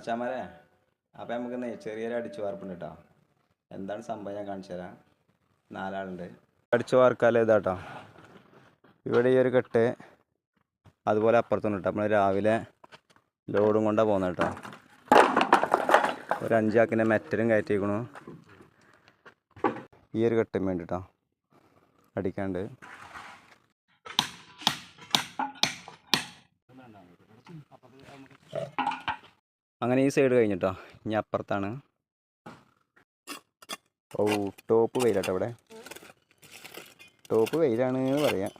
അച്ഛാമാരെ അപ്പം നമുക്ക് ചെറിയൊരു അടിച്ചു വാർപ്പുണ്ട് കേട്ടോ. എന്താണ് സംഭവം ഞാൻ കാണിച്ചു തരാം. 4 ആളുണ്ട്. അടിച്ചു വാർക്കാല ഇതാട്ടോ. ഇവിടെ ഈ ഒരു കെട്ട് അതുപോലെ അപ്പുറത്തുണ്ട് കേട്ടോ. നമ്മൾ രാവിലെ ലോഡും കൊണ്ടാണ് പോകുന്നത് കേട്ടോ. ഒരു 5 ആക്കിൻ്റെ മെറ്റലും കയറ്റിക്കണു. ഈ ഒരു കെട്ടും വേണ്ടി കേട്ടോ അടിക്കാണ്ട്. അങ്ങനെ ഈ സൈഡ് കഴിഞ്ഞിട്ടോ. ഇനി അപ്പുറത്താണ്. ഓ ടോപ്പ് വെയിലാട്ടോ. ഇവിടെ ടോപ്പ് വെയിലാണ് പറയാം.